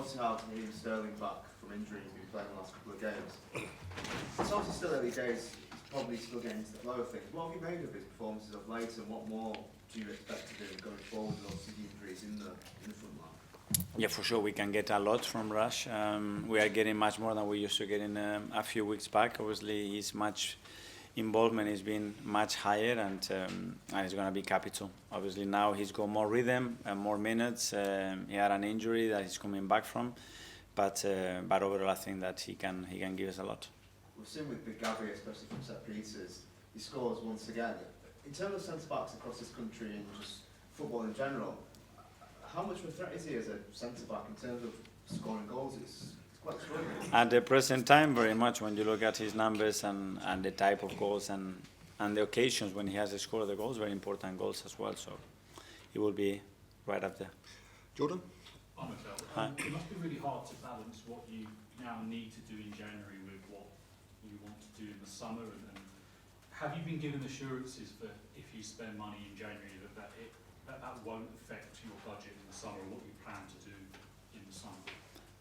Obviously have Raheem Sterling back from injury, he's been playing the last couple of games. It's obviously still early days, he's probably still getting into the flow of things. What have you made of his performances of late, and what more do you expect to do going forward with those injuries in the front line? Yeah, for sure, we can get a lot from Rush. We are getting much more than we used to get in a few weeks back. Obviously, his match involvement has been much higher, and it's going to be capital. Obviously, now he's got more rhythm and more minutes. He had an injury that he's coming back from, but overall, I think that he can give us a lot. We've seen with GABBY, especially from set pieces, he scores once again. In terms of centre-backs across this country and just football in general, how much of a threat is he as a centre-back in terms of scoring goals? It's quite extraordinary. At the present time, very much when you look at his numbers and the type of goals and the occasions when he has scored the goals, very important goals as well. So he will be right up there. Jordan? Hi, Mikel. It must be really hard to balance what you now need to do in January with what you want to do in the summer. And have you been given assurances that if you spend money in January that won't affect your budget in the summer, or what you plan to do in the summer?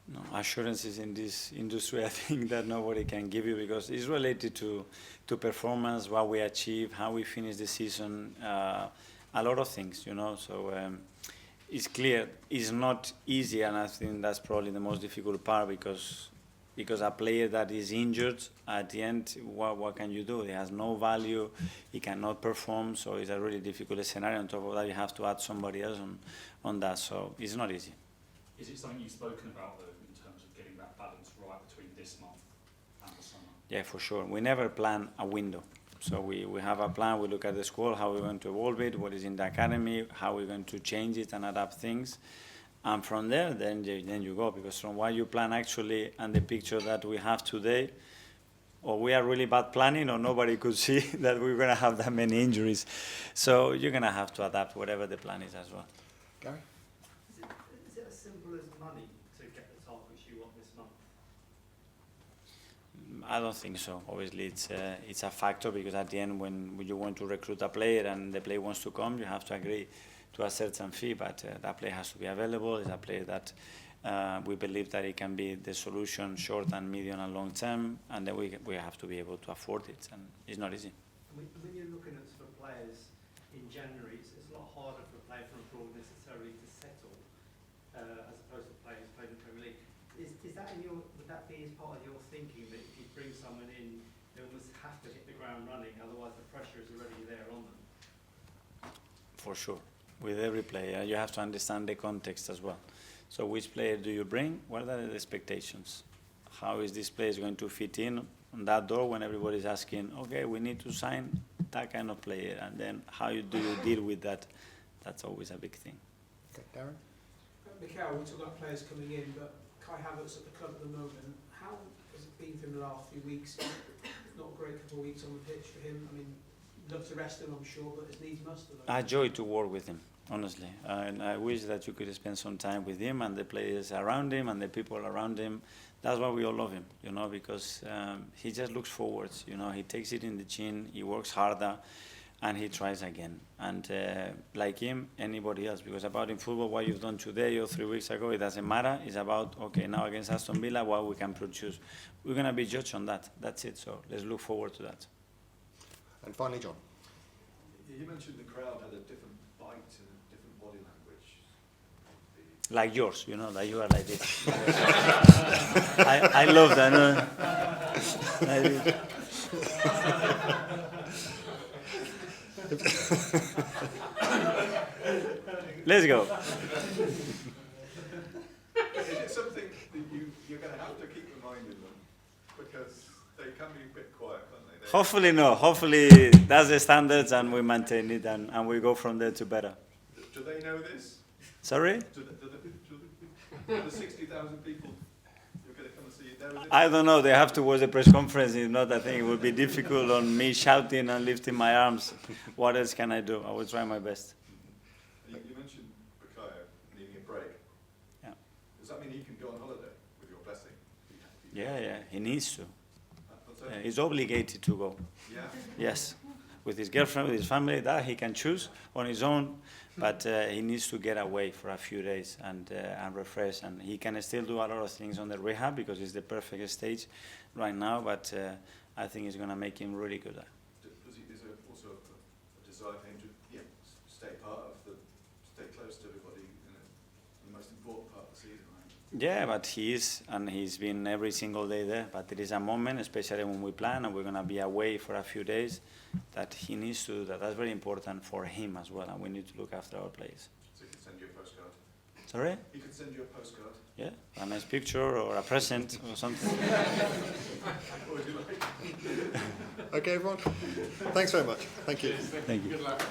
No, assurances in this industry, I think that nobody can give you, because it's related to performance, what we achieve, how we finish the season, a lot of things, you know. So it's clear it's not easy, and I think that's probably the most difficult part, because a player that is injured, at the end, what can you do? He has no value, he cannot perform, so it's a really difficult scenario. On top of that, you have to add somebody else on that, so it's not easy. Is it something you've spoken about, though, in terms of getting that balance right between this month and the summer? Yeah, for sure. We never plan a window. So we have a plan, we look at the squad, how we're going to evolve it, what is in the academy, how we're going to change it and adapt things. And from there, then you go, because from what you plan actually and the picture that we have today, or we are really bad planning, or nobody could see that we're going to have that many injuries. So you're going to have to adapt whatever the plan is as well. Gary? Is it as simple as money to get the targets you want this month? I don't think so. Obviously, it's a factor, because at the end, when you want to recruit a player and the player wants to come, you have to agree to a certain fee, but that player has to be available. It's a player that we believe that it can be the solution short and medium and long term, and then we have to be able to afford it, and it's not easy. When you're looking at sort of players in January, it's a lot harder for a player from abroad necessarily to settle as opposed to players playing in the Premier League. Is that would that be as part of your thinking, that if you bring someone in, they almost have to hit the ground running, otherwise the pressure is already there on them? For sure. With every player, you have to understand the context as well. So which player do you bring? What are the expectations? How is this player going to fit in on that door when everybody's asking, okay, we need to sign that kind of player, and then how do you deal with that? That's always a big thing. Okay, Darren? Mikel, we talk about players coming in, but Kai Havertz at the club at the moment, how has it been for him the last few weeks? Not a great couple of weeks on the pitch for him. I mean, love to rest him, I'm sure, but it's needs must. I enjoy to work with him, honestly. And I wish that you could spend some time with him and the players around him and the people around him. That's why we all love him, you know, because he just looks forwards, you know, he takes it in the chin, he works harder, and he tries again. And like him, anybody else, because about in football, what you've done today or 3 weeks ago, it doesn't matter. It's about, okay, now against Aston Villa, what we can produce. We're going to be judged on that. That's it. So let's look forward to that. And finally, John. You mentioned the crowd had a different bite and a different body language. Like yours, you know, that you are like this. I love that. Let's go. Is it something that you're going to have to keep reminding them? Because they can be a bit quiet, can't they? Hopefully no. Hopefully that's the standards and we maintain it and we go from there to better. Do they know this? Sorry? Do the 60,000 people who are going to come and see you know this? I don't know. They have to watch the press conference. If not, I think it would be difficult on me shouting and lifting my arms. What else can I do? I will try my best. You mentioned Bukayo needing a break. Yeah. Does that mean he can go on holiday with your blessing? Yeah, he needs to. What's that? He's obligated to go. Yeah. Yes. with his girlfriend, with his family, that he can choose on his own, but he needs to get away for a few days and refresh, and he can still do a lot of things on the rehab because it's the perfect stage right now, but I think it's going to make him really good. Is there also a desire for him to stay stay close to everybody in the most important part of the season, right? Yeah, but he is, and he's been every single day there. But there is a moment, especially when we plan and we're going to be away for a few days, that he needs to do that. That's very important for him as well, and we need to look after our players. So he could send you a postcard. Sorry? He could send you a postcard. Yeah, a nice picture or a present or something. What would you like? Okay, everyone. Thanks very much. Thank you. Thank you. Good luck.